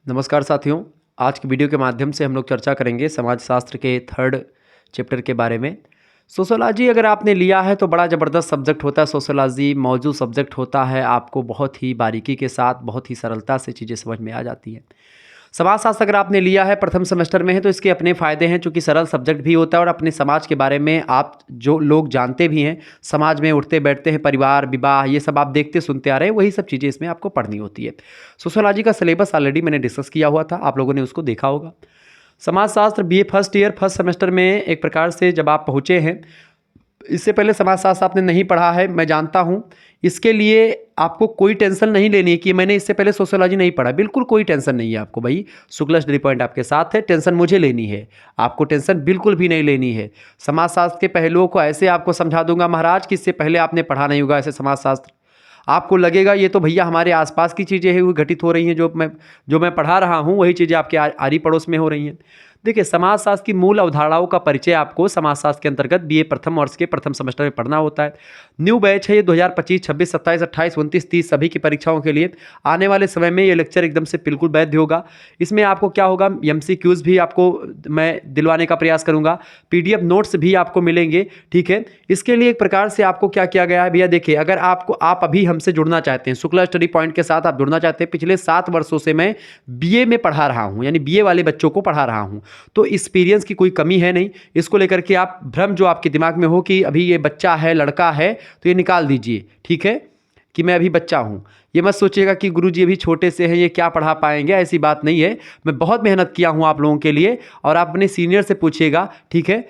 नमस्कार साथियों। आज की वीडियो के माध्यम से हम लोग चर्चा करेंगे समाजशास्त्र के थर्ड चैप्टर के बारे में। सोशियोलॉजी अगर आपने लिया है तो बड़ा ज़बरदस्त सब्जेक्ट होता है। सोशियोलॉजी मौजूद सब्जेक्ट होता है, आपको बहुत ही बारीकी के साथ बहुत ही सरलता से चीज़ें समझ में आ जाती हैं। समाजशास्त्र अगर आपने लिया है प्रथम सेमेस्टर में है तो इसके अपने फ़ायदे हैं, चूँकि सरल सब्जेक्ट भी होता है और अपने समाज के बारे में आप जो लोग जानते भी हैं, समाज में उठते बैठते हैं, परिवार विवाह ये सब आप देखते सुनते आ रहे हैं, वही सब चीज़ें इसमें आपको पढ़नी होती है। सोशियोलॉजी का सिलेबस ऑलरेडी मैंने डिस्कस किया हुआ था, आप लोगों ने उसको देखा होगा। समाजशास्त्र BA first year first semester में एक प्रकार से जब आप पहुँचे हैं, इससे पहले समाजशास्त्र आपने नहीं पढ़ा है, मैं जानता हूँ। इसके लिए आपको कोई टेंशन नहीं लेनी है कि मैंने इससे पहले सोशियोलॉजी नहीं पढ़ा। बिल्कुल कोई टेंशन नहीं है आपको भाई। शुक्ला स्टडी पॉइंट आपके साथ है। टेंशन मुझे लेनी है, आपको टेंशन बिल्कुल भी नहीं लेनी है। समाजशास्त्र के पहलुओं को ऐसे आपको समझा दूंगा महाराज कि इससे पहले आपने पढ़ा नहीं होगा ऐसे समाजशास्त्र। आपको लगेगा ये तो भैया हमारे आसपास की चीज़ें हैं, वो घटित हो रही हैं, जो मैं पढ़ा रहा हूँ वही चीज़ें आपके आरी पड़ोस में हो रही हैं। देखिए, समाजशास्त्र की मूल अवधारणाओं का परिचय आपको समाजशास्त्र के अंतर्गत बीए प्रथम वर्ष के प्रथम सेमेस्टर में पढ़ना होता है। न्यू बैच है ये 2025, 26, 27, 28, 29, 30 सभी की परीक्षाओं के लिए। आने वाले समय में ये लेक्चर एकदम से बिल्कुल वैध होगा। इसमें आपको क्या होगा, एमसीक्यूज भी आपको मैं दिलवाने का प्रयास करूंगा, पीडीएफ नोट्स भी आपको मिलेंगे। ठीक है, इसके लिए एक प्रकार से आपको क्या किया गया है भैया, देखिए अगर आप अभी हमसे जुड़ना चाहते हैं, शुक्ला स्टडी पॉइंट के साथ आप जुड़ना चाहते हैं, पिछले 7 वर्षों से मैं बीए में पढ़ा रहा हूँ, यानी बीए वाले बच्चों को पढ़ा रहा हूँ, तो एक्सपीरियंस की कोई कमी है नहीं। इसको लेकर के आप भ्रम जो आपके दिमाग में हो कि अभी ये बच्चा है, लड़का है, तो ये निकाल दीजिए। ठीक है, कि मैं अभी बच्चा हूँ, ये मत सोचिएगा कि गुरुजी अभी छोटे से हैं, ये क्या पढ़ा पाएंगे, ऐसी बात नहीं है। मैं बहुत मेहनत किया हूँ आप लोगों के लिए, और आप अपने सीनियर से पूछिएगा, ठीक है,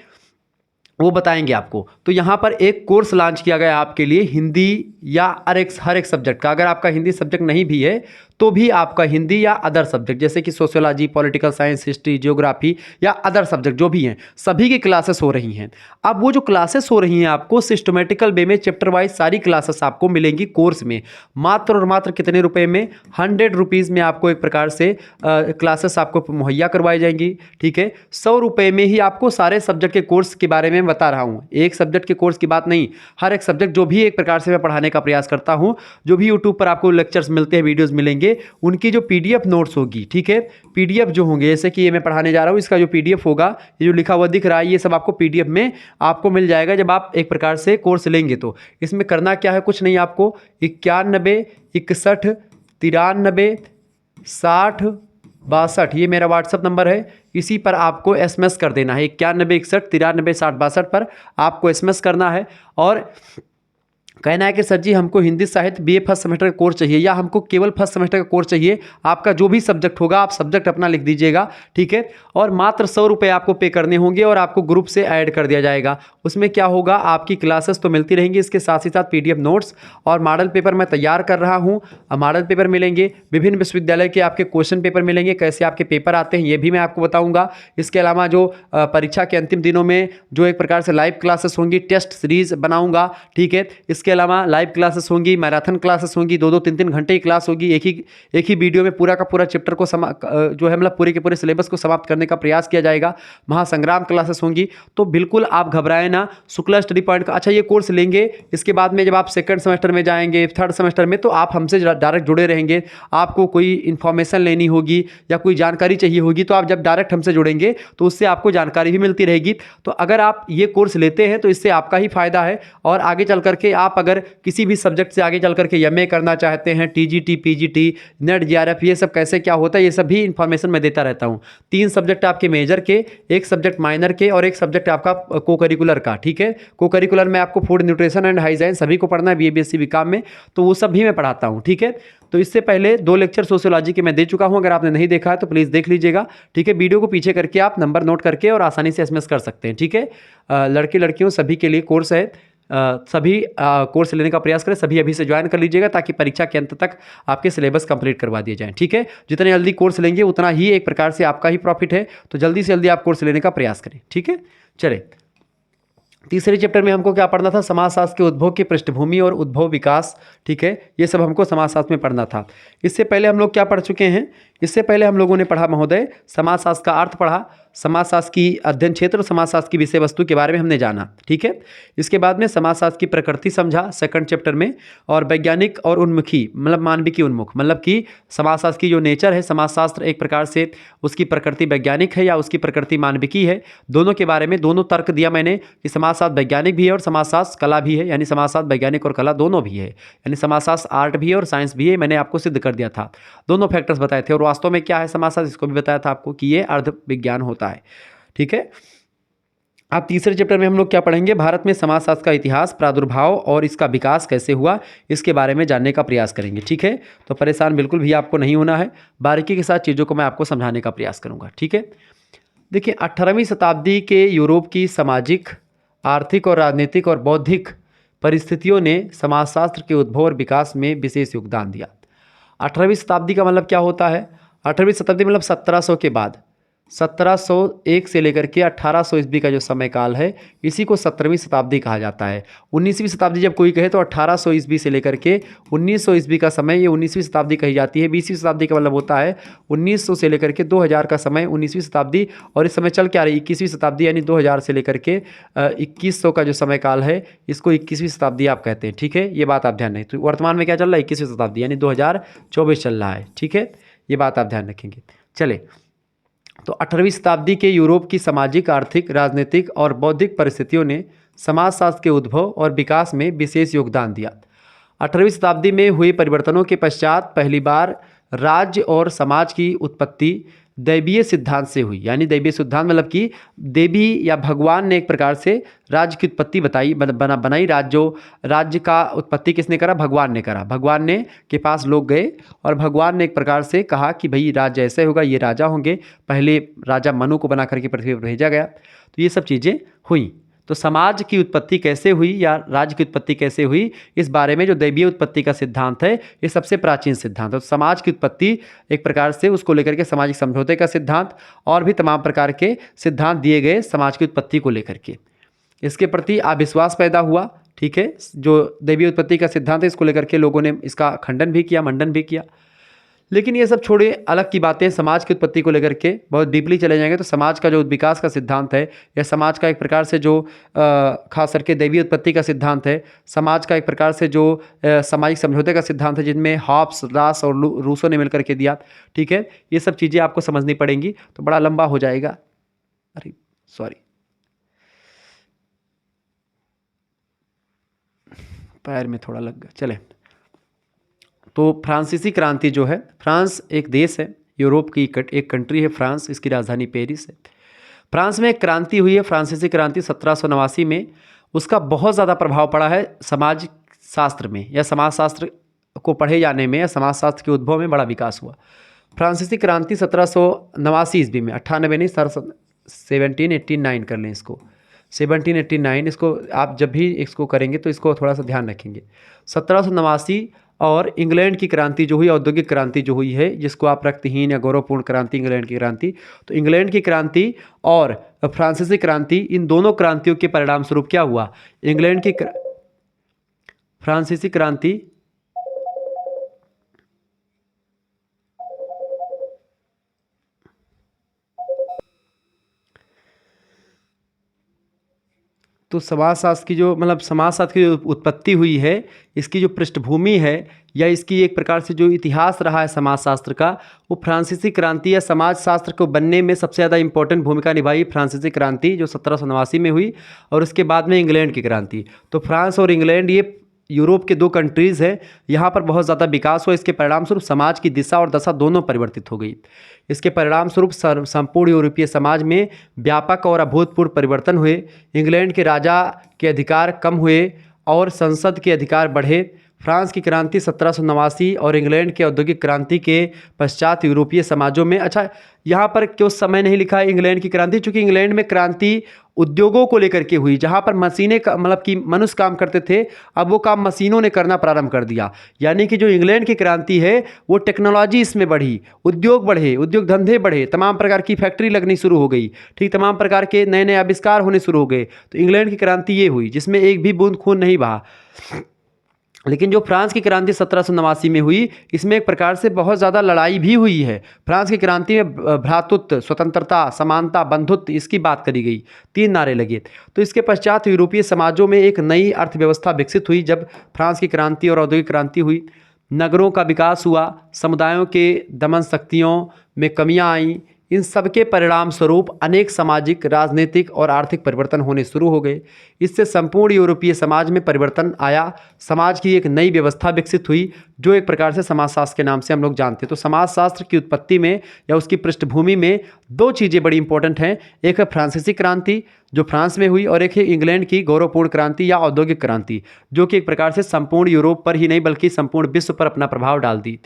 वो बताएंगे आपको। तो यहाँ पर एक कोर्स लॉन्च किया गया आपके लिए हिंदी या हर एक सब्जेक्ट का। अगर आपका हिंदी सब्जेक्ट नहीं भी है तो भी आपका हिंदी या अदर सब्जेक्ट जैसे कि sociology, political science, history, geography या अदर सब्जेक्ट जो भी हैं, सभी की क्लासेस हो रही हैं। अब वो जो क्लासेस हो रही हैं आपको सिस्टमेटिकल वे में चैप्टर वाइज सारी क्लासेस आपको मिलेंगी कोर्स में, मात्र और मात्र कितने रुपए में, 100 रुपीज़ में आपको एक प्रकार से क्लासेस आपको मुहैया करवाई जाएंगी। ठीक है, 100 रुपये में ही आपको सारे सब्जेक्ट के कोर्स के बारे में बता रहा हूँ। एक सब्जेक्ट के कोर्स की बात नहीं, हर एक सब्जेक्ट जो भी एक प्रकार से मैं पढ़ाने का प्रयास करता हूँ, जो भी यूट्यूब पर आपको लेक्चर्स मिलते हैं, वीडियोस मिलेंगे, उनकी जो पीडीएफ नोट्स होगी, ठीक है, पीडीएफ जो होंगे, जैसे कि ये मैं पढ़ाने जा रहा हूँ, इसका जो पीडीएफ होगा, ये जो लिखा हुआ दिख रहा है, ये सब आपको पीडीएफ में आपको मिल जाएगा जब आप एक प्रकार से कोर्स लेंगे। तो इसमें करना क्या है, कुछ नहीं, आपको 91 61 93 60 62 ये मेरा व्हाट्सअप नंबर है, इसी पर आपको एसएमएस कर देना है। 91 61 93 60 62 पर आपको एसएमएस करना है और कहना है कि सर जी हमको हिंदी साहित्य बीए फर्स्ट सेमेस्टर का कोर्स चाहिए, या हमको केवल फर्स्ट सेमेस्टर का कोर्स चाहिए। आपका जो भी सब्जेक्ट होगा आप सब्जेक्ट अपना लिख दीजिएगा, ठीक है, और मात्र 100 रुपये आपको पे करने होंगे और आपको ग्रुप से ऐड कर दिया जाएगा। उसमें क्या होगा, आपकी क्लासेस तो मिलती रहेंगी, इसके साथ ही साथ पीडीएफ नोट्स और मॉडल पेपर मैं तैयार कर रहा हूँ। मॉडल पेपर मिलेंगे, विभिन्न विश्वविद्यालय के आपके क्वेश्चन पेपर मिलेंगे, कैसे आपके पेपर आते हैं ये भी मैं आपको बताऊँगा। इसके अलावा जो परीक्षा के अंतिम दिनों में जो एक प्रकार से लाइव क्लासेस होंगी, टेस्ट सीरीज बनाऊँगा, ठीक है। इसके अलावा लाइव क्लासेस होंगी, मैराथन क्लासेस होंगी, 2-2 3-3 घंटे की क्लास होगी। एक ही वीडियो में पूरा का पूरा चैप्टर को जो है मतलब पूरे के पूरे सिलेबस को समाप्त करने का प्रयास किया जाएगा। महासंग्राम क्लासेस होंगी। तो बिल्कुल आप घबराएं ना, शुक्ला स्टडी पॉइंट का अच्छा ये कोर्स लेंगे, इसके बाद में जब आप सेकंड सेमेस्टर में जाएंगे, थर्ड सेमेस्टर में, तो आप हमसे डायरेक्ट जुड़े रहेंगे। आपको कोई इन्फॉर्मेशन लेनी होगी या कोई जानकारी चाहिए होगी, तो आप जब डायरेक्ट हमसे जुड़ेंगे तो उससे आपको जानकारी भी मिलती रहेगी। तो अगर आप ये कोर्स लेते हैं तो इससे आपका ही फायदा है, और आगे चल करके आप अगर किसी भी सब्जेक्ट से आगे चल करके एमए करना चाहते हैं, टीजीटी, पीजीटी, नेट, जीआरएफ, ये सब कैसे क्या होता है, ये सब भी इन्फॉर्मेशन मैं देता रहता हूँ। 3 सब्जेक्ट आपके मेजर के, 1 सब्जेक्ट माइनर के और 1 सब्जेक्ट आपका को करिकुलर का, ठीक है। को करिकुलर में आपको फूड न्यूट्रिशन एंड हाइजीन सभी को पढ़ना है, बीए बीएससी बीकॉम में, तो वो सब भी मैं पढ़ाता हूँ, ठीक है। तो इससे पहले 2 लेक्चर सोशियोलॉजी के मैं दे चुका हूँ, अगर आपने नहीं देखा है तो प्लीज़ देख लीजिएगा, ठीक है। वीडियो को पीछे करके आप नंबर नोट करके और आसानी से एसएमएस कर सकते हैं, ठीक है। लड़के लड़कियों सभी के लिए कोर्स है, सभी कोर्स लेने का प्रयास करें, सभी अभी से ज्वाइन कर लीजिएगा ताकि परीक्षा के अंत तक आपके सिलेबस कंप्लीट करवा दिए जाएं, ठीक है। जितने जल्दी कोर्स लेंगे उतना ही एक प्रकार से आपका ही प्रॉफिट है, तो जल्दी से जल्दी आप कोर्स लेने का प्रयास करें, ठीक है। चले, तीसरे चैप्टर में हमको क्या पढ़ना था, समाजशास्त्र के उद्भव की पृष्ठभूमि और उद्भव विकास, ठीक है, ये सब हमको समाजशास्त्र में पढ़ना था। इससे पहले हम लोग क्या पढ़ चुके हैं, इससे पहले हम लोगों ने पढ़ा महोदय समाजशास्त्र का अर्थ पढ़ा, समाजशास्त्र की अध्ययन क्षेत्र और समाजशास्त्र की विषय वस्तु के बारे में हमने जाना, ठीक है। इसके बाद में समाजशास्त्र की प्रकृति समझा सेकंड चैप्टर में, और वैज्ञानिक और उन्मुखी मतलब मानविकी उन्मुख, मतलब कि समाजशास्त्र की जो नेचर है, समाजशास्त्र एक प्रकार से उसकी प्रकृति वैज्ञानिक है या उसकी प्रकृति मानविकी है, दोनों के बारे में दोनों तर्क दिया मैंने कि समाजशास्त्र वैज्ञानिक भी है और समाजशास्त्र कला भी है, यानी समाजशास्त्र वैज्ञानिक और कला दोनों भी है, यानी समाजशास्त्र आर्ट भी है और साइंस भी है। मैंने आपको सिद्ध कर दिया था, दोनों फैक्टर्स बताए थे। और वास्तव में क्या है समाजशास्त्र, इसको भी बताया था आपको कि ये अर्ध विज्ञान होता है, ठीक है। अब तीसरे चैप्टर में हम लोग क्या पढ़ेंगे, भारत में समाजशास्त्र का इतिहास, प्रादुर्भाव और इसका विकास कैसे हुआ, इसके बारे में जानने का प्रयास करेंगे, ठीक है। तो परेशान बिल्कुल भी आपको नहीं होना है, बारीकी के साथ चीज़ों को मैं आपको समझाने का प्रयास करूंगा, ठीक है। देखिए 18वीं शताब्दी के यूरोप की सामाजिक, आर्थिक और राजनीतिक और बौद्धिक परिस्थितियों ने समाजशास्त्र के उद्भव और विकास में विशेष योगदान दिया। 18वीं शताब्दी का मतलब क्या होता है, 18वीं शताब्दी मतलब 1700 के बाद, 1701 से लेकर के 1800 ईस्वी का जो समय काल है, इसी को 17वीं शताब्दी कहा जाता है। 19वीं शताब्दी जब कोई कहे तो 1800 ईस्वी से लेकर के 1900 ईस्वी का समय, ये 19वीं शताब्दी कही जाती है। 20वीं शताब्दी का मतलब होता है 1900 से लेकर के 2000 का समय 19वीं शताब्दी, और इस समय चल क्या रही 21वीं शताब्दी, यानी 2000 से लेकर के 2100 का जो समय काल है, इसको 21वीं शताब्दी आप कहते हैं, ठीक है। ये बात आप ध्यान रखें। तो वर्तमान में क्या चल रहा है, 21वीं शताब्दी यानी 2024 चल रहा है, ठीक है। ये बात आप ध्यान रखेंगे। चले, तो 18वीं शताब्दी के यूरोप की सामाजिक, आर्थिक, राजनीतिक और बौद्धिक परिस्थितियों ने समाजशास्त्र के उद्भव और विकास में विशेष योगदान दिया। 18वीं शताब्दी में हुए परिवर्तनों के पश्चात पहली बार राज्य और समाज की उत्पत्ति दैवीय सिद्धांत से हुई, यानी दैवीय सिद्धांत मतलब कि देवी या भगवान ने एक प्रकार से राज्य की उत्पत्ति बनाई। राज्य का उत्पत्ति किसने करा, भगवान ने करा। भगवान ने के पास लोग गए और भगवान ने एक प्रकार से कहा कि भाई राज्य ऐसे होगा, ये राजा होंगे। पहले राजा मनु को बना करके पृथ्वी पर भेजा गया, तो ये सब चीज़ें हुई। तो समाज की उत्पत्ति कैसे हुई या राज्य की उत्पत्ति कैसे हुई, इस बारे में जो दैवीय उत्पत्ति का सिद्धांत है, ये सबसे प्राचीन सिद्धांत है। तो समाज की उत्पत्ति एक प्रकार से उसको लेकर के सामाजिक समझौते का सिद्धांत और भी तमाम प्रकार के सिद्धांत दिए गए समाज की उत्पत्ति को लेकर के। इसके प्रति अविश्वास पैदा हुआ, ठीक है। जो दैवीय उत्पत्ति का सिद्धांत है, इसको लेकर के लोगों ने इसका खंडन भी किया, मंडन भी किया। लेकिन ये सब छोड़े, अलग की बातें समाज की उत्पत्ति को लेकर के बहुत डीपली चले जाएंगे तो समाज का जो विकास का सिद्धांत है या समाज का एक प्रकार से जो खास करके दैवीय उत्पत्ति का सिद्धांत है, समाज का एक प्रकार से जो सामाजिक समझौते का सिद्धांत है, जिनमें हॉब्स, रास और रूसो ने मिलकर के दिया, ठीक है। ये सब चीज़ें आपको समझनी पड़ेंगी, तो बड़ा लंबा हो जाएगा। अरे सॉरी, पैर में थोड़ा लग गया। चले, तो फ्रांसीसी क्रांति जो है, फ्रांस एक देश है, यूरोप की एक कंट्री है फ्रांस, इसकी राजधानी पेरिस है। फ्रांस में एक क्रांति हुई है, फ्रांसीसी क्रांति 1789 में। उसका बहुत ज़्यादा प्रभाव पड़ा है समाज शास्त्र में या समाजशास्त्र को पढ़े जाने में या समाजशास्त्र के उद्भव में बड़ा विकास हुआ। फ्रांसीसी क्रांति 1789 ईस्वी में, 98 नहीं, 1789 कर लें इसको, 1789 इसको आप जब भी इसको करेंगे तो इसको थोड़ा सा ध्यान रखेंगे। 1789 और इंग्लैंड की क्रांति जो हुई, औद्योगिक क्रांति जो हुई है, जिसको आप रक्तहीन या गौरवपूर्ण क्रांति, इंग्लैंड की क्रांति, तो इंग्लैंड की क्रांति और फ्रांसीसी क्रांति, इन दोनों क्रांतियों के परिणाम स्वरूप क्या हुआ, इंग्लैंड की फ्रांसीसी क्रांति तो समाजशास्त्र की जो मतलब समाजशास्त्र की जो उत्पत्ति हुई है, इसकी जो पृष्ठभूमि है या इसकी एक प्रकार से जो इतिहास रहा है समाजशास्त्र का, वो फ्रांसीसी क्रांति या समाजशास्त्र को बनने में सबसे ज़्यादा इंपॉर्टेंट भूमिका निभाई फ्रांसीसी क्रांति जो 1789 में हुई, और उसके बाद में इंग्लैंड की क्रांति। तो फ्रांस और इंग्लैंड ये यूरोप के दो कंट्रीज़ हैं, यहाँ पर बहुत ज़्यादा विकास हुआ। इसके परिणाम स्वरूप समाज की दिशा और दशा दोनों परिवर्तित हो गई। इसके परिणाम स्वरूप संपूर्ण यूरोपीय समाज में व्यापक और अभूतपूर्व परिवर्तन हुए। इंग्लैंड के राजा के अधिकार कम हुए और संसद के अधिकार बढ़े। फ्रांस की क्रांति 1789 और इंग्लैंड के औद्योगिक क्रांति के पश्चात यूरोपीय समाजों में, अच्छा यहाँ पर क्यों समय नहीं लिखा है इंग्लैंड की क्रांति, चूँकि इंग्लैंड में क्रांति उद्योगों को लेकर के हुई, जहाँ पर मशीनें मतलब कि मनुष्य काम करते थे, अब वो काम मशीनों ने करना प्रारंभ कर दिया। यानी कि जो इंग्लैंड की क्रांति है वो टेक्नोलॉजी इसमें बढ़ी, उद्योग बढ़े, उद्योग धंधे बढ़े, तमाम प्रकार की फैक्ट्री लगनी शुरू हो गई, ठीक, तमाम प्रकार के नए नए आविष्कार होने शुरू हो गए। तो इंग्लैंड की क्रांति ये हुई जिसमें एक भी बूंद खून नहीं बहा। लेकिन जो फ्रांस की क्रांति 1789 में हुई, इसमें एक प्रकार से बहुत ज़्यादा लड़ाई भी हुई है। फ्रांस की क्रांति में भ्रातृत्व, स्वतंत्रता, समानता, बंधुत्व, इसकी बात करी गई, 3 नारे लगे। तो इसके पश्चात यूरोपीय समाजों में एक नई अर्थव्यवस्था विकसित हुई जब फ्रांस की क्रांति और औद्योगिक क्रांति हुई। नगरों का विकास हुआ, समुदायों के दमन शक्तियों में कमियां आईं। इन सब के परिणाम स्वरूप अनेक सामाजिक, राजनीतिक और आर्थिक परिवर्तन होने शुरू हो गए। इससे संपूर्ण यूरोपीय समाज में परिवर्तन आया। समाज की एक नई व्यवस्था विकसित हुई, जो एक प्रकार से समाजशास्त्र के नाम से हम लोग जानते हैं। तो समाजशास्त्र की उत्पत्ति में या उसकी पृष्ठभूमि में 2 चीज़ें बड़ी इंपॉर्टेंट हैं। एक है फ्रांसीसी क्रांति, जो फ्रांस में हुई, और एक है इंग्लैंड की गौरवपूर्ण क्रांति या औद्योगिक क्रांति, जो कि एक प्रकार से संपूर्ण यूरोप पर ही नहीं बल्कि संपूर्ण विश्व पर अपना प्रभाव डाल दी।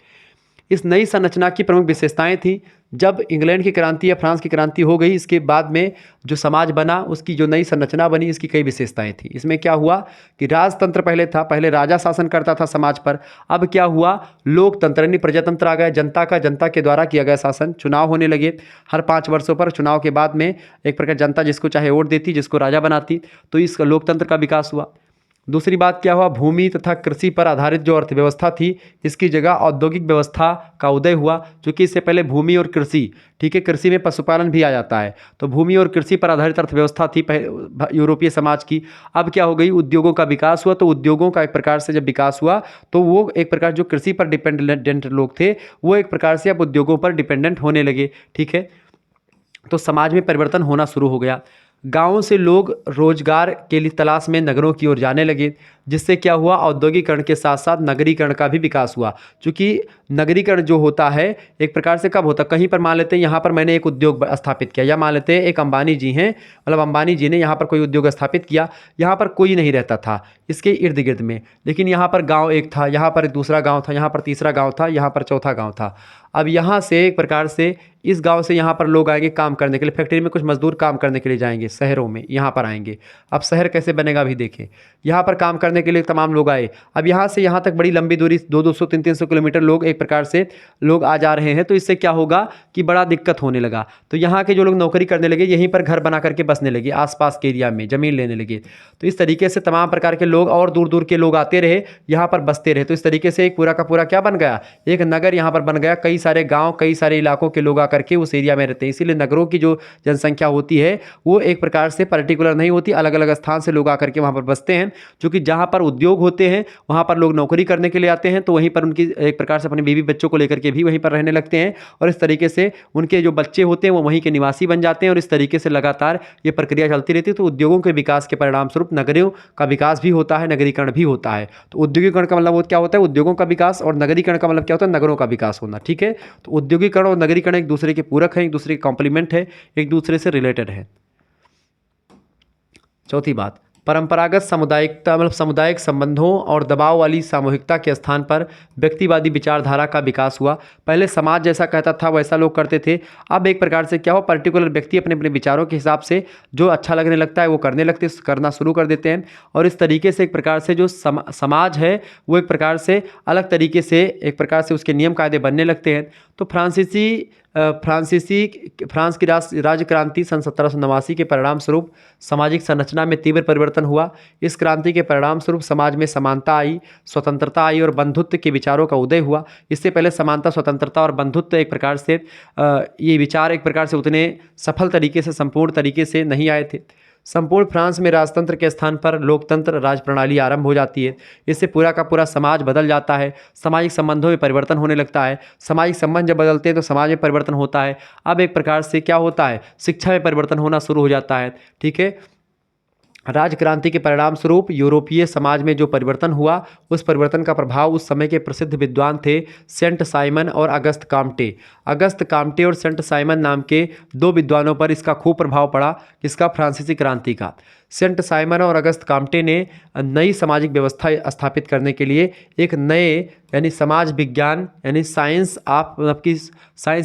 इस नई संरचना की प्रमुख विशेषताएं थी। जब इंग्लैंड की क्रांति या फ्रांस की क्रांति हो गई, इसके बाद में जो समाज बना, उसकी जो नई संरचना बनी, इसकी कई विशेषताएं थी। इसमें क्या हुआ कि राजतंत्र पहले था, पहले राजा शासन करता था समाज पर। अब क्या हुआ, लोकतंत्र यानी प्रजातंत्र आ गया, जनता के द्वारा किया गया शासन। चुनाव होने लगे हर 5 वर्षों पर। चुनाव के बाद में एक प्रकार जनता जिसको चाहे वोट देती, जिसको राजा बनाती। तो इस लोकतंत्र का विकास हुआ। दूसरी बात क्या हुआ, भूमि तथा कृषि पर आधारित जो अर्थव्यवस्था थी, इसकी जगह औद्योगिक व्यवस्था का उदय हुआ। क्योंकि इससे पहले भूमि और कृषि, ठीक है, कृषि में पशुपालन भी आ जाता है, तो भूमि और कृषि पर आधारित अर्थव्यवस्था थी यूरोपीय समाज की। अब क्या हो गई, उद्योगों का विकास हुआ। तो उद्योगों का एक प्रकार से जब विकास हुआ, तो वो एक प्रकार जो कृषि पर डिपेंडेंट लोग थे, वो एक प्रकार से अब उद्योगों पर डिपेंडेंट होने लगे, ठीक है। तो समाज में परिवर्तन होना शुरू हो गया। गांवों से लोग रोजगार के लिए तलाश में नगरों की ओर जाने लगे, जिससे क्या हुआ, औद्योगिकरण के साथ साथ नगरीकरण का भी विकास हुआ। क्योंकि नगरीकरण जो होता है एक प्रकार से कब होता है, कहीं पर मान लेते हैं यहाँ पर मैंने एक उद्योग स्थापित किया, या मान लेते हैं एक अंबानी जी हैं, मतलब अंबानी जी ने यहाँ पर कोई उद्योग स्थापित किया। यहाँ पर कोई नहीं रहता था इसके इर्द गिर्द में, लेकिन यहाँ पर गाँव एक था, यहाँ पर दूसरा गाँव था, यहाँ पर तीसरा गाँव था, यहाँ पर चौथा गाँव था। अब यहाँ से एक प्रकार से इस गांव से यहाँ पर लोग आएंगे काम करने के लिए, फैक्ट्री में कुछ मजदूर काम करने के लिए जाएंगे, शहरों में यहाँ पर आएंगे। अब शहर कैसे बनेगा अभी देखें, यहाँ पर काम करने के लिए तमाम लोग आए। अब यहाँ से यहाँ तक बड़ी लंबी दूरी 200-200 300 किलोमीटर लोग एक प्रकार से लोग आ जा रहे हैं। तो इससे क्या होगा कि बड़ा दिक्कत होने लगा। तो यहाँ के जो लोग नौकरी करने लगे, यहीं पर घर बना करके बसने लगे, आसपास के एरिया में ज़मीन लेने लगे। तो इस तरीके से तमाम प्रकार के लोग और दूर दूर के लोग आते रहे, यहाँ पर बसते रहे। तो इस तरीके से एक पूरा का पूरा क्या बन गया, एक नगर यहाँ पर बन गया। कई सारे गाँव, कई सारे इलाकों के लोग आकर के उस एरिया में रहते हैं। इसीलिए नगरों की जो जनसंख्या होती है वो एक प्रकार से पर्टिकुलर नहीं होती, अलग अलग स्थान से लोग आकर के वहाँ पर बसते हैं। क्योंकि जहाँ पर उद्योग होते हैं वहाँ पर लोग नौकरी करने के लिए आते हैं, तो वहीं पर उनकी एक प्रकार से अपने बीवी बच्चों को लेकर के भी वहीं पर रहने लगते हैं। और इस तरीके से उनके जो बच्चे होते हैं वो वहीं के निवासी बन जाते हैं। और इस तरीके से लगातार ये प्रक्रिया चलती रहती है। तो उद्योगों के विकास के परिणाम स्वरूप नगरों का विकास भी होता है, नगरीकरण भी होता है। तो औद्योगिकरण का मतलब वो क्या होता है, उद्योगों का विकास, और नगरीकरण का मतलब क्या होता है, नगरों का विकास होना, ठीक है। तो औद्योगिकरण और नगरीकरण एक दूसरे के पूरक है, एक दूसरे के कॉम्प्लीमेंट है, एक दूसरे से रिलेटेड है। चौथी बात, परंपरागत सामुदायिकता मतलब सामुदायिक संबंधों और दबाव वाली सामूहिकता के स्थान पर व्यक्तिवादी विचारधारा का विकास हुआ। पहले समाज जैसा कहता था वैसा लोग करते थे। अब एक प्रकार से क्या हो, पर्टिकुलर व्यक्ति अपने अपने विचारों के हिसाब से जो अच्छा लगने लगता है वो करना शुरू कर देते हैं। और इस तरीके से एक प्रकार से जो समाज है वो एक प्रकार से अलग तरीके से एक प्रकार से उसके नियम कायदे बनने लगते हैं। तो फ्रांस की राज्य क्रांति सन 1789 के परिणाम स्वरूप सामाजिक संरचना में तीव्र परिवर्तन हुआ। इस क्रांति के परिणाम स्वरूप समाज में समानता आई, स्वतंत्रता आई और बंधुत्व के विचारों का उदय हुआ। इससे पहले समानता, स्वतंत्रता और बंधुत्व एक प्रकार से ये विचार एक प्रकार से उतने सफल तरीके से, संपूर्ण तरीके से नहीं आए थे। संपूर्ण फ्रांस में राजतंत्र के स्थान पर लोकतंत्र राज प्रणाली आरंभ हो जाती है। इससे पूरा का पूरा समाज बदल जाता है, सामाजिक संबंधों में परिवर्तन होने लगता है। सामाजिक संबंध जब बदलते हैं तो समाज में परिवर्तन होता है। अब एक प्रकार से क्या होता है, शिक्षा में परिवर्तन होना शुरू हो जाता है, ठीक है। राज क्रांति के परिणाम स्वरूप यूरोपीय समाज में जो परिवर्तन हुआ, उस परिवर्तन का प्रभाव उस समय के प्रसिद्ध विद्वान थे सेंट साइमन और अगस्त काम्टे। अगस्त काम्टे और सेंट साइमन नाम के 2 विद्वानों पर इसका खूब प्रभाव पड़ा। किसका, फ्रांसीसी क्रांति का। सेंट साइमन और अगस्त काम्टे ने नई सामाजिक व्यवस्था स्थापित करने के लिए एक नए यानी समाज विज्ञान यानी साइंस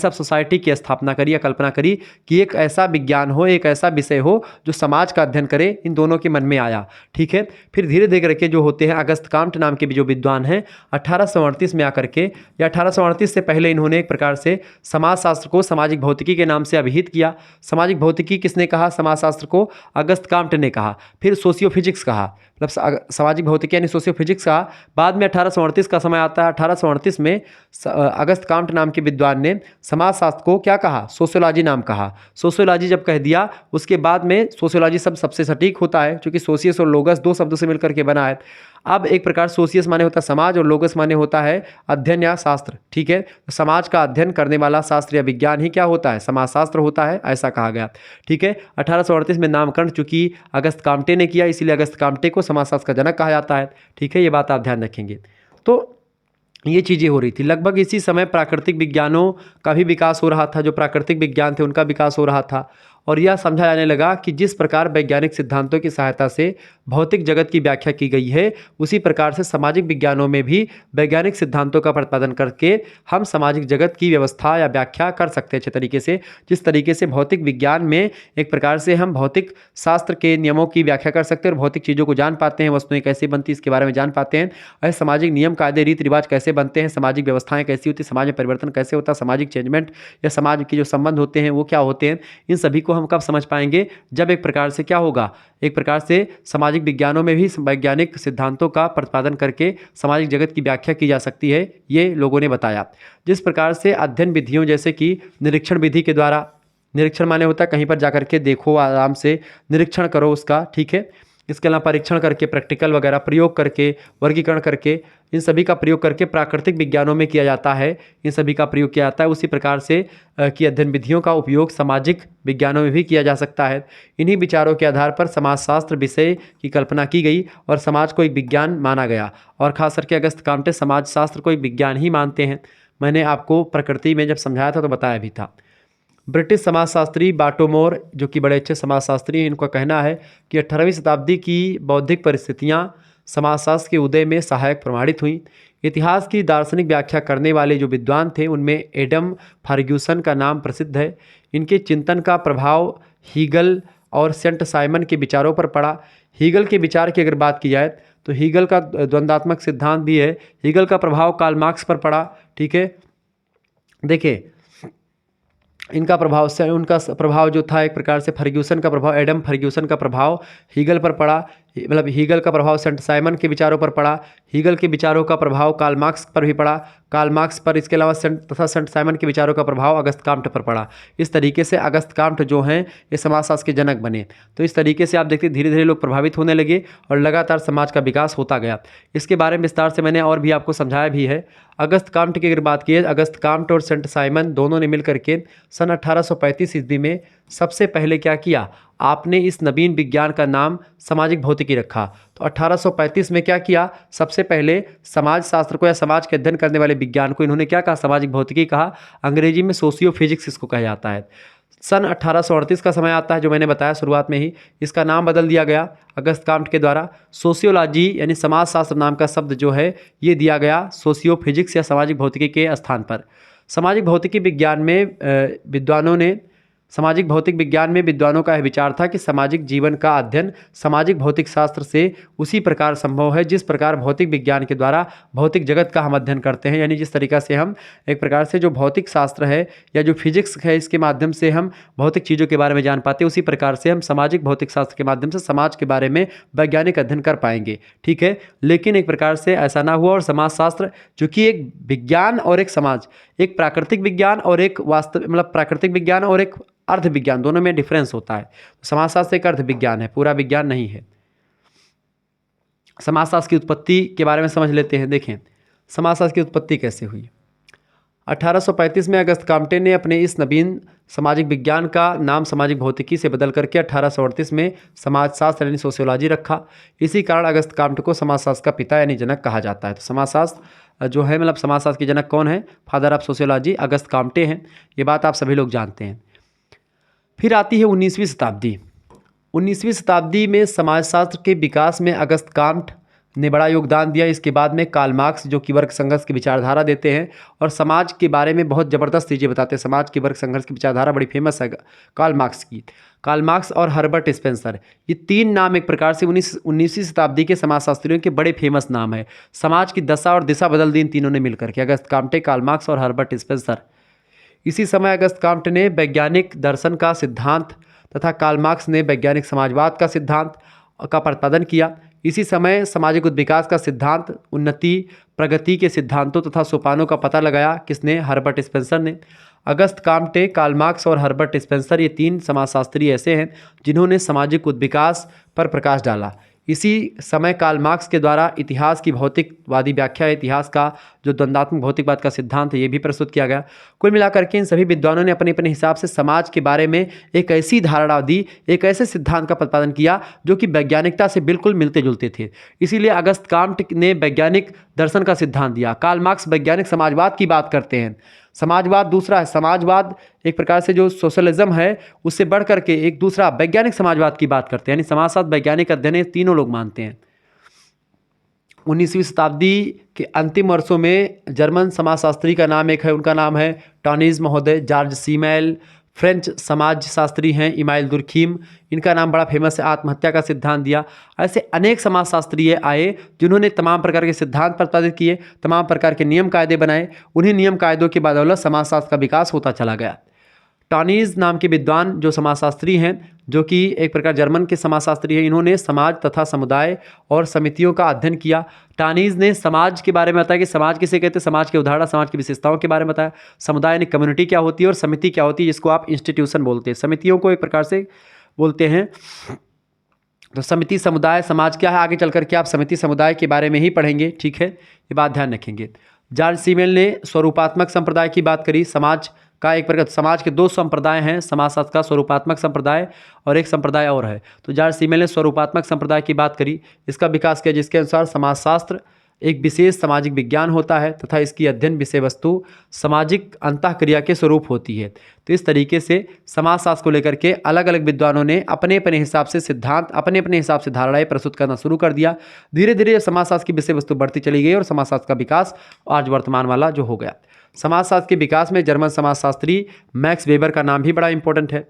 ऑफ सोसाइटी की स्थापना करी या कल्पना करी कि एक ऐसा विज्ञान हो, एक ऐसा विषय हो जो समाज का अध्ययन करे। इन दोनों के मन में आया, ठीक है। फिर धीरे धीरे करके जो होते हैं अगस्त काम्ट नाम के भी जो विद्वान हैं 1838 में आकर के, या 1838 से पहले इन्होंने एक प्रकार से समाजशास्त्र को सामाजिक भौतिकी के नाम से अभिहित किया। सामाजिक भौतिकी किसने कहा, समाजशास्त्र को अगस्त काम्ट ने कहा। फिर सोशियोफिजिक्स कहा, सामाजिक भौतिकी यानी सोशियो फिजिक्स का। बाद में 1838 का समय आता है। 1838 में अगस्त काम्ट नाम के विद्वान ने समाजशास्त्र को क्या कहा? सोशियोलॉजी नाम कहा। सोशियोलॉजी जब कह दिया, उसके बाद में सोशियोलॉजी शब्द सबसे सटीक होता है, क्योंकि सोशियस और लोगस दो शब्दों से मिलकर के बना है। अब एक प्रकार सोशियस माने होता है समाज और लोगस माने होता है अध्ययन या शास्त्र। ठीक है, तो समाज का अध्ययन करने वाला शास्त्र या विज्ञान ही क्या होता है? समाजशास्त्र होता है, ऐसा कहा गया। ठीक है, 1838 में नामकरण चूंकि अगस्त काम्टे ने किया, इसीलिए अगस्त काम्टे को समाजशास्त्र का जनक कहा जाता है। ठीक है, ये बात आप ध्यान रखेंगे। तो ये चीज़ें हो रही थी। लगभग इसी समय प्राकृतिक विज्ञानों का भी विकास हो रहा था। जो प्राकृतिक विज्ञान थे उनका विकास हो रहा था, और यह समझा जाने लगा कि जिस प्रकार वैज्ञानिक सिद्धांतों की सहायता से भौतिक जगत की व्याख्या की गई है, उसी प्रकार से सामाजिक विज्ञानों में भी वैज्ञानिक सिद्धांतों का प्रतिपादन करके हम सामाजिक जगत की व्यवस्था या व्याख्या कर सकते हैं अच्छे तरीके से। जिस तरीके से भौतिक विज्ञान में एक प्रकार से हम भौतिक शास्त्र के नियमों की व्याख्या कर सकते हैं और भौतिक चीज़ों को जान पाते हैं, वस्तुएं कैसे बनती इसके बारे में जान पाते हैं, और सामाजिक नियम कायदे रीति रिवाज कैसे बनते हैं, सामाजिक व्यवस्थाएं कैसी होती है, समाज में परिवर्तन कैसे होता है, सामाजिक चेंजमेंट या समाज के जो संबंध होते हैं वो क्या होते हैं, इन सभी को हम कब समझ पाएंगे? जब एक प्रकार से क्या होगा, एक प्रकार से सामाजिक विज्ञानों में भी वैज्ञानिक सिद्धांतों का प्रतिपादन करके सामाजिक जगत की व्याख्या की जा सकती है, ये लोगों ने बताया। जिस प्रकार से अध्ययन विधियों जैसे कि निरीक्षण विधि के द्वारा, निरीक्षण माने होता है कहीं पर जाकर के देखो, आराम से निरीक्षण करो उसका। ठीक है, इसके अलावा परीक्षण करके, प्रैक्टिकल वगैरह प्रयोग करके, वर्गीकरण करके, इन सभी का प्रयोग करके प्राकृतिक विज्ञानों में किया जाता है, इन सभी का प्रयोग किया जाता है। उसी प्रकार से की अध्ययन विधियों का उपयोग सामाजिक विज्ञानों में भी किया जा सकता है। इन्हीं विचारों के आधार पर समाजशास्त्र विषय की कल्पना की गई और समाज को एक विज्ञान माना गया, और खास करके अगस्त काम्टे समाजशास्त्र को एक विज्ञान ही मानते हैं। मैंने आपको प्रकृति में जब समझाया था तो बताया भी था। ब्रिटिश समाजशास्त्री बाटोमोर, जो कि बड़े अच्छे समाजशास्त्री हैं, इनका कहना है कि 18वीं शताब्दी की बौद्धिक परिस्थितियां समाजशास्त्र के उदय में सहायक प्रमाणित हुई। इतिहास की दार्शनिक व्याख्या करने वाले जो विद्वान थे उनमें एडम फर्ग्यूसन का नाम प्रसिद्ध है। इनके चिंतन का प्रभाव हीगल और सेंट साइमन के विचारों पर पड़ा। हीगल के विचार की अगर बात की जाए तो हीगल का द्वंद्वात्मक सिद्धांत भी है। हीगल का प्रभाव कार्ल मार्क्स पर पड़ा। ठीक है, देखिए इनका प्रभाव से, उनका प्रभाव जो था एक प्रकार से फर्ग्यूसन का प्रभाव, एडम फर्ग्यूसन का प्रभाव हीगल पर पड़ा, मतलब हीगल का प्रभाव सेंट साइमन के विचारों पर पड़ा, हीगल के विचारों का प्रभाव कार्ल मार्क्स पर भी पड़ा, कार्ल मार्क्स पर, इसके अलावा सेंट साइमन के विचारों का प्रभाव अगस्त काम्ट पर पड़ा। इस तरीके से अगस्त काम्ट जो हैं ये समाजशास्त्र के जनक बने। तो इस तरीके से आप देखते धीरे धीरे लोग प्रभावित होने लगे और लगातार समाज का विकास होता गया। इसके बारे में विस्तार से मैंने और भी आपको समझाया भी है। अगस्त काम्ट की अगर बात की, अगस्त काम्ट और सेंट साइमन दोनों ने मिलकर के सन 1835 ईस्वी में सबसे पहले क्या किया, आपने इस नवीन विज्ञान का नाम सामाजिक भौतिकी रखा। तो 1835 में क्या किया, सबसे पहले समाज शास्त्र को या समाज के अध्ययन करने वाले विज्ञान को इन्होंने क्या कहा, सामाजिक भौतिकी कहा। अंग्रेजी में सोशियो फिजिक्स इसको कहा जाता है। सन 1838 का समय आता है, जो मैंने बताया शुरुआत में ही, इसका नाम बदल दिया गया अगस्त काम्ट के द्वारा। सोशियोलॉजी यानी समाजशास्त्र नाम का शब्द जो है ये दिया गया सोशियो फिजिक्स या सामाजिक भौतिकी के स्थान पर। सामाजिक भौतिकी विज्ञान में सामाजिक भौतिक विज्ञान में विद्वानों का यह विचार था कि सामाजिक जीवन का अध्ययन सामाजिक भौतिक शास्त्र से उसी प्रकार संभव है जिस प्रकार भौतिक विज्ञान के द्वारा भौतिक जगत का हम अध्ययन करते हैं। यानी जिस तरीक़ा से हम एक प्रकार से जो भौतिक शास्त्र है या जो फिजिक्स है इसके माध्यम से हम भौतिक चीज़ों के बारे में जान पाते हैं, उसी प्रकार से हम सामाजिक भौतिक शास्त्र के माध्यम से समाज के बारे में वैज्ञानिक अध्ययन कर पाएंगे। ठीक है, लेकिन एक प्रकार से ऐसा ना हुआ और समाजशास्त्र चूँकि एक विज्ञान और एक समाज, एक प्राकृतिक विज्ञान और एक मतलब प्राकृतिक विज्ञान और एक अर्ध विज्ञान, दोनों में डिफरेंस होता है। समाजशास्त्र एक अर्ध विज्ञान है, पूरा विज्ञान नहीं है। समाजशास्त्र की उत्पत्ति के बारे में समझ लेते हैं। देखें समाजशास्त्र की उत्पत्ति कैसे हुई। 1835 में अगस्त काम्टे ने अपने इस नवीन सामाजिक विज्ञान का नाम सामाजिक भौतिकी से बदल करके 1838 में समाजशास्त्र यानी सोशियोलॉजी रखा। इसी कारण अगस्त काम्टे को समाजशास्त्र का पिता यानी जनक कहा जाता है। तो समाजशास्त्र जो है, मतलब समाजशास्त्र के जनक कौन है, father of sociology Auguste Comte हैं। ये बात आप सभी लोग जानते हैं। फिर आती है 19वीं शताब्दी। 19वीं शताब्दी में समाजशास्त्र के विकास में अगस्त काम्ट ने बड़ा योगदान दिया। इसके बाद में कार्ल मार्क्स, जो कि वर्ग संघर्ष की विचारधारा देते हैं और समाज के बारे में बहुत ज़बरदस्त चीज़ें बताते हैं। समाज की वर्ग संघर्ष की विचारधारा बड़ी फेमस है कार्ल मार्क्स की। कार्ल मार्क्स और हर्बर्ट स्पेंसर, ये तीन नाम एक प्रकार से 19वीं शताब्दी के समाजशास्त्रियों के बड़े फेमस नाम है। समाज की दशा और दिशा बदल दी इन तीनों ने मिलकर के, अगस्त काम्टे, कार्ल मार्क्स और हर्बर्ट स्पेंसर। इसी समय अगस्त काम्ट ने वैज्ञानिक दर्शन का सिद्धांत तथा कार्ल मार्क्स ने वैज्ञानिक समाजवाद का सिद्धांत का प्रतिपादन किया। इसी समय सामाजिक विकास का सिद्धांत, उन्नति प्रगति के सिद्धांतों तथा सोपानों का पता लगाया। किसने? हर्बर्ट स्पेंसर ने। अगस्त काम्टे, कार्ल मार्क्स और हर्बर्ट स्पेंसर, ये 3 समाजशास्त्री ऐसे हैं जिन्होंने सामाजिक विकास पर प्रकाश डाला। इसी समय कार्ल मार्क्स के द्वारा इतिहास की भौतिकवादी व्याख्या, इतिहास का जो द्वंद्वात्मक भौतिकवाद का सिद्धांत है, ये भी प्रस्तुत किया गया। कुल मिलाकर के इन सभी विद्वानों ने अपने अपने हिसाब से समाज के बारे में एक ऐसी धारणा दी, एक ऐसे सिद्धांत का प्रतिपादन किया जो कि वैज्ञानिकता से बिल्कुल मिलते जुलते थे। इसीलिए अगस्त काम्ट ने वैज्ञानिक दर्शन का सिद्धांत दिया। कार्ल मार्क्स वैज्ञानिक समाजवाद की बात करते हैं। समाजवाद दूसरा है, समाजवाद एक प्रकार से जो सोशलिज्म है उससे बढ़ करके एक दूसरा वैज्ञानिक समाजवाद की बात करते हैं, यानी समाजशास्त्र, वैज्ञानिक अध्ययन, तीनों लोग मानते हैं। 19वीं शताब्दी के अंतिम वर्षों में जर्मन समाजशास्त्री का नाम एक है, उनका नाम है टॉनीज महोदय। जॉर्ज सीमेल फ्रेंच समाजशास्त्री हैं, इमाइल दुर्खीम, इनका नाम बड़ा फेमस है, आत्महत्या का सिद्धांत दिया। ऐसे अनेक समाजशास्त्री आए जिन्होंने तमाम प्रकार के सिद्धांत प्रतिपादित किए, तमाम प्रकार के नियम कायदे बनाए। उन्हीं नियम कायदों के बदौलत समाजशास्त्र का विकास होता चला गया। टॉनीज नाम के विद्वान जो समाजशास्त्री हैं, जो कि एक प्रकार जर्मन के समाजशास्त्री हैं, इन्होंने समाज तथा समुदाय और समितियों का अध्ययन किया। टॉनीज ने समाज के बारे में बताया कि समाज किसे कहते हैं, समाज की अवधारणा, समाज की विशेषताओं के बारे में बताया। समुदाय यानी कम्युनिटी क्या होती है और समिति क्या होती है, जिसको आप इंस्टीट्यूशन बोलते हैं। समितियों को एक प्रकार से बोलते हैं। तो समिति, समुदाय, समाज क्या है, आगे चल करके आप समिति समुदाय के बारे में ही पढ़ेंगे, ठीक है, ये बात ध्यान रखेंगे। जॉर्ज सीमेल ने स्वरूपात्मक संप्रदाय की बात करी। समाज का एक प्रकार, समाज के 2 संप्रदाय हैं समाजशास्त्र का, स्वरूपात्मक संप्रदाय और एक संप्रदाय और है। तो जॉर्ज सीमेल ने स्वरूपात्मक संप्रदाय की बात करी, इसका विकास किया, जिसके अनुसार समाजशास्त्र एक विशेष सामाजिक विज्ञान होता है तथा इसकी अध्ययन विषय वस्तु सामाजिक अंतःक्रिया के स्वरूप होती है। तो इस तरीके से समाजशास्त्र को लेकर के अलग अलग विद्वानों ने अपने अपने हिसाब से सिद्धांत, अपने अपने हिसाब से धारणाएं प्रस्तुत करना शुरू कर दिया। धीरे धीरे समाजशास्त्र की विषय वस्तु बढ़ती चली गई और समाजशास्त्र का विकास आज वर्तमान वाला जो हो गया। समाजशास्त्र के विकास में जर्मन समाजशास्त्री मैक्स वेबर का नाम भी बड़ा इंपॉर्टेंट है।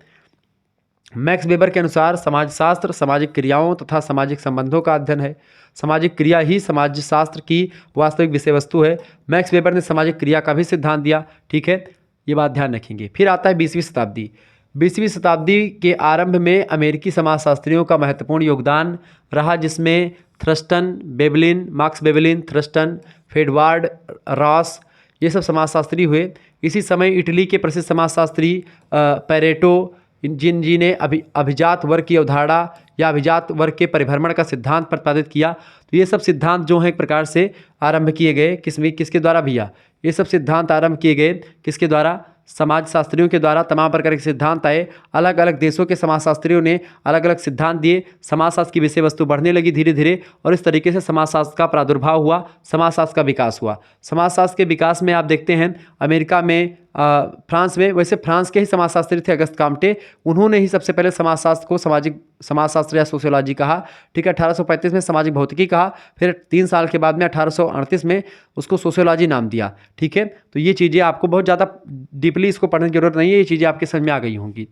मैक्स वेबर के अनुसार समाजशास्त्र सामाजिक क्रियाओं तथा सामाजिक संबंधों का अध्ययन है। सामाजिक क्रिया ही समाजशास्त्र की वास्तविक विषय वस्तु है। मैक्स वेबर ने सामाजिक क्रिया का भी सिद्धांत दिया, ठीक है, ये बात ध्यान रखेंगे। फिर आता है 20वीं शताब्दी। 20वीं शताब्दी के आरंभ में अमेरिकी समाजशास्त्रियों का महत्वपूर्ण योगदान रहा, जिसमें थ्रस्टन, बेबलिन, मार्क्स बेबलिन, थ्रस्टन, फेडवार्ड, रॉस, ये सब समाजशास्त्री हुए। इसी समय इटली के प्रसिद्ध समाजशास्त्री पैरेटो, जिन्होंने अभिजात वर्ग की अवधारणा या अभिजात वर्ग के परिभ्रमण का सिद्धांत प्रतिपादित किया। तो ये सब सिद्धांत जो हैं एक प्रकार से आरंभ किए गए, किसके द्वारा भैया, ये सब सिद्धांत आरंभ किए गए किसके द्वारा, समाजशास्त्रियों के द्वारा। तमाम प्रकार के सिद्धांत आए, अलग अलग देशों के समाजशास्त्रियों ने अलग अलग सिद्धांत दिए। समाजशास्त्र की विषय वस्तु बढ़ने लगी धीरे धीरे और इस तरीके से समाजशास्त्र का प्रादुर्भाव हुआ, समाजशास्त्र का विकास हुआ। समाजशास्त्र के विकास में आप देखते हैं अमेरिका में, फ्रांस में, वैसे फ्रांस के ही समाजशास्त्री थे अगस्त काम्टे, उन्होंने ही सबसे पहले समाजशास्त्र को सामाजिक समाजशास्त्र या सोशियोलॉजी कहा, ठीक है। 1835 में सामाजिक भौतिकी कहा, फिर 3 साल के बाद में 1838 में उसको सोशियोलॉजी नाम दिया, ठीक है। तो ये चीज़ें आपको बहुत ज़्यादा डीपली इसको पढ़ने की जरूरत नहीं है, ये चीज़ें आपके समझ में आ गई होंगी।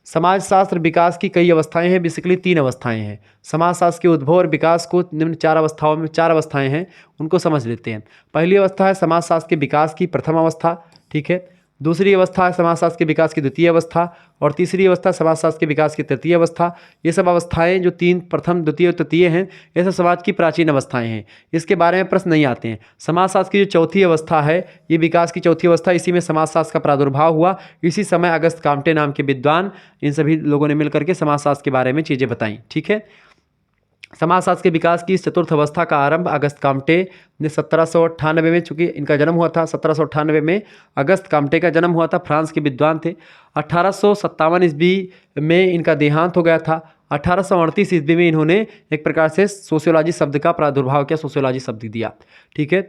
समाजशास्त्र विकास की कई अवस्थाएं हैं, बेसिकली 3 अवस्थाएं हैं। समाजशास्त्र के उद्भव और विकास को निम्न 4 अवस्थाओं में, 4 अवस्थाएं हैं, उनको समझ लेते हैं। पहली अवस्था है समाजशास्त्र के विकास की प्रथम अवस्था, ठीक है। दूसरी अवस्था है समाजशास्त्र के विकास की द्वितीय अवस्था और तीसरी अवस्था समाजशास्त्र के विकास की तृतीय अवस्था। ये सब अवस्थाएं जो 3 प्रथम, द्वितीय और तृतीय हैं, ये सब समाज की प्राचीन अवस्थाएं हैं, इसके बारे में प्रश्न नहीं आते हैं। समाजशास्त्र की जो चौथी अवस्था है, ये विकास की चौथी अवस्था, इसी में समाजशास्त्र का प्रादुर्भाव हुआ। इसी समय अगस्त काम्टे नाम के विद्वान, इन सभी लोगों ने मिलकर के समाजशास्त्र के बारे में चीज़ें बताई, ठीक है। समाजशास्त्र के विकास की इस चतुर्थ अवस्था का आरंभ अगस्त काम्टे ने 1798 में, चूँकि इनका जन्म हुआ था 1798 में, अगस्त काम्टे का जन्म हुआ था, फ्रांस के विद्वान थे। 1857 ईस्वी में इनका देहांत हो गया था। 1838 ईस्वी में इन्होंने एक प्रकार से सोशियोलॉजी शब्द का प्रादुर्भाव किया, सोशियोलॉजी शब्द दिया, ठीक है।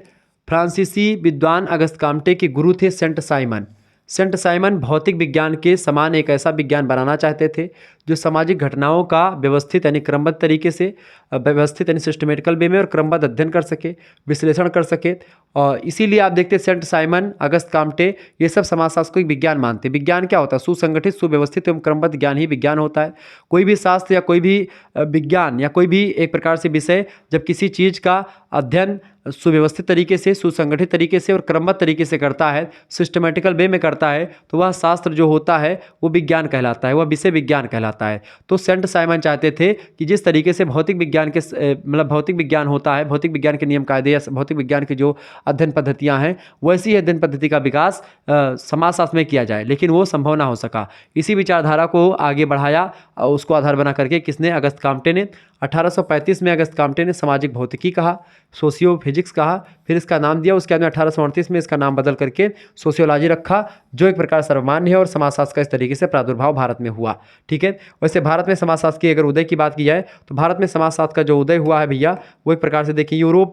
फ्रांसीसी विद्वान अगस्त काम्टे के गुरु थे सेंट साइमन। सेंट साइमन भौतिक विज्ञान के समान एक ऐसा विज्ञान बनाना चाहते थे जो सामाजिक घटनाओं का व्यवस्थित यानी क्रमबद्ध तरीके से, व्यवस्थित यानी सिस्टमेटिकल वे में और क्रमबद्ध अध्ययन कर सके, विश्लेषण कर सके। और इसीलिए आप देखते हैं सेंट साइमन, अगस्त काम्टे, ये सब समाजशास्त्र को एक विज्ञान मानते हैं। विज्ञान क्या होता है? सुसंगठित, सुव्यवस्थित एवं क्रमबद्ध ज्ञान ही विज्ञान होता है। कोई भी शास्त्र या कोई भी विज्ञान या कोई भी एक प्रकार से विषय जब किसी चीज़ का अध्ययन सुव्यवस्थित तरीके से, सुसंगठित तरीके से और क्रमबद्ध तरीके से करता है, सिस्टमेटिकल वे में करता है, तो वह शास्त्र जो होता है वो विज्ञान कहलाता है, वह विषय विज्ञान कहलाता है। तो सेंट साइमन चाहते थे कि जिस तरीके से भौतिक विज्ञान के मतलब भौतिक विज्ञान होता है, भौतिक विज्ञान के नियम कायदे या भौतिक विज्ञान की जो अध्ययन पद्धतियाँ हैं, वैसी अध्ययन पद्धति का विकास समाजशास्त्र में किया जाए, लेकिन वो संभव ना हो सका। इसी विचारधारा को आगे बढ़ाया, उसको आधार बना करके किसने? अगस्त काम्टे ने। 1835 में अगस्त काम्टे ने सामाजिक भौतिकी कहा, सोशियो फिजिक्स कहा, फिर इसका नाम दिया। उसके बाद में 1838 में इसका नाम बदल करके सोशियोलॉजी रखा, जो एक प्रकार सर्वमान्य है, और समाजशास्त्र का इस तरीके से प्रादुर्भाव भारत में हुआ। ठीक है। वैसे भारत में समाजशास्त्र की अगर उदय की बात की जाए तो भारत में समाजशास्त्र का जो उदय हुआ है भैया, वो एक प्रकार से देखिए यूरोप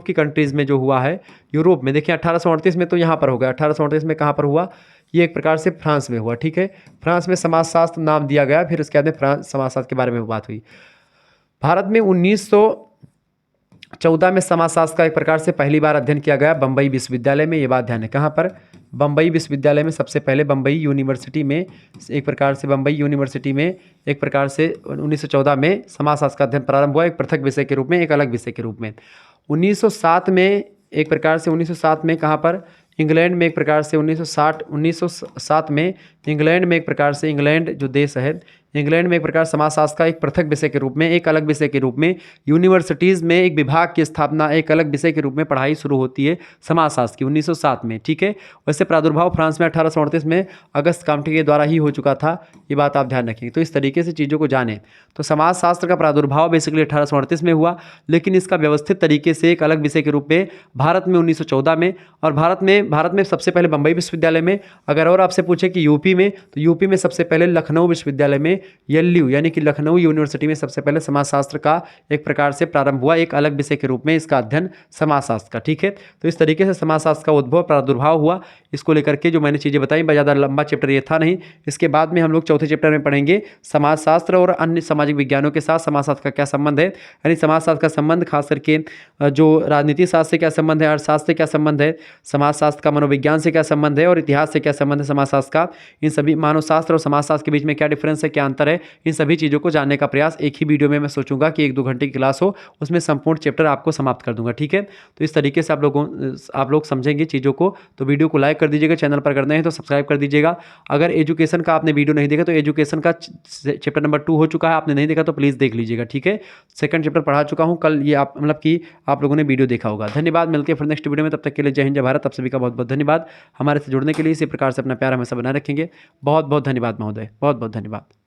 की कंट्रीज़ में जो हुआ है, यूरोप में देखिए 1838 में तो यहाँ पर हो गया। 1838 में कहाँ पर हुआ? ये एक प्रकार से फ्रांस में हुआ। ठीक है। फ्रांस में समाजशास्त्र नाम दिया गया, फिर उसके बाद में फ्रांस समाजशास्त्र के बारे में बात हुई। भारत में 1914 में समाजशास्त्र का एक प्रकार से पहली बार अध्ययन किया गया बम्बई विश्वविद्यालय में। ये बात ध्यान है। कहाँ पर? बम्बई विश्वविद्यालय में सबसे पहले बम्बई यूनिवर्सिटी में एक प्रकार से 1914 में समाजशास्त्र का अध्ययन प्रारंभ हुआ, एक पृथक विषय के रूप में, एक अलग विषय के रूप में। 1907 में एक प्रकार से 1907 में कहाँ पर? इंग्लैंड में एक प्रकार से 1907 में इंग्लैंड में एक प्रकार से, इंग्लैंड जो देश है, इंग्लैंड में एक प्रकार समाजशास्त्र का एक पृथक विषय के रूप में, एक अलग विषय के रूप में, यूनिवर्सिटीज़ में एक विभाग की स्थापना, एक अलग विषय के रूप में पढ़ाई शुरू होती है समाजशास्त्र की 1907 में। ठीक है। वैसे प्रादुर्भाव फ्रांस में 1838 में अगस्त काम्टे के द्वारा ही हो चुका था, ये बात आप ध्यान रखेंगे। तो इस तरीके से चीज़ों को जानें। तो समाजशास्त्र का प्रादुर्भाव बेसिकली 1838 में हुआ, लेकिन इसका व्यवस्थित तरीके से एक अलग विषय के रूप में भारत में 1914 में, और भारत में सबसे पहले बम्बई विश्वविद्यालय में। अगर और आपसे पूछे कि यूपी में, तो यूपी में सबसे पहले लखनऊ विश्वविद्यालय में, LU यानी कि लखनऊ यूनिवर्सिटी में सबसे पहले समाजशास्त्र का एक प्रकार से प्रारंभ हुआ, एक अलग विषय के रूप में इसका अध्ययन समाजशास्त्र का। ठीक है। तो इस तरीके से समाजशास्त्र का उद्भव प्रादुर्भाव हुआ। इसको लेकर के जो मैंने चीज़ें बताई, ज़्यादा लंबा चैप्टर ये था नहीं। इसके बाद में हम लोग चौथे चैप्टर में पढ़ेंगे समाजशास्त्र और अन्य सामाजिक विज्ञानों के साथ समाजशास्त्र का क्या संबंध है, यानी समाजशास्त्र का संबंध खास करके जो राजनीति शास्त्र से क्या संबंध है, अर्थशास्त्र से क्या संबंध है, समाजशास्त्र का मनोविज्ञान से क्या संबंध है, और इतिहास से क्या संबंध है समाजशास्त्र का। इन सभी मानवशास्त्र और समाजशास्त्र के बीच में क्या डिफरेंस है, क्या अंतर है, इन सभी चीज़ों को जानने का प्रयास एक ही वीडियो में मैं सोचूंगा कि 1-2 घंटे की क्लास हो, उसमें संपूर्ण चैप्टर आपको समाप्त कर दूंगा। ठीक है। तो इस तरीके से आप लोग समझेंगे चीज़ों को। तो वीडियो को लाइक कर दीजिएगा, चैनल पर करना है तो सब्सक्राइब कर दीजिएगा। अगर एजुकेशन का आपने वीडियो नहीं देखा तो एजुकेशन का चैप्टर नंबर 2 हो चुका है, आपने नहीं देखा तो प्लीज़ देख लीजिएगा। ठीक है। सेकंड चैप्टर पढ़ा चुका हूँ कल, ये आप मतलब कि आप लोगों ने वीडियो देखा होगा। धन्यवाद। मिलते हैं फिर नेक्स्ट वीडियो में, तब तक के लिए जय हिंद जय भारत। आप सभी का बहुत बहुत धन्यवाद। हमारे से जुड़ने के लिए इसी प्रकार से अपना प्यार हमेशा बनाए रखेंगे। बहुत बहुत धन्यवाद महोदय, बहुत बहुत धन्यवाद।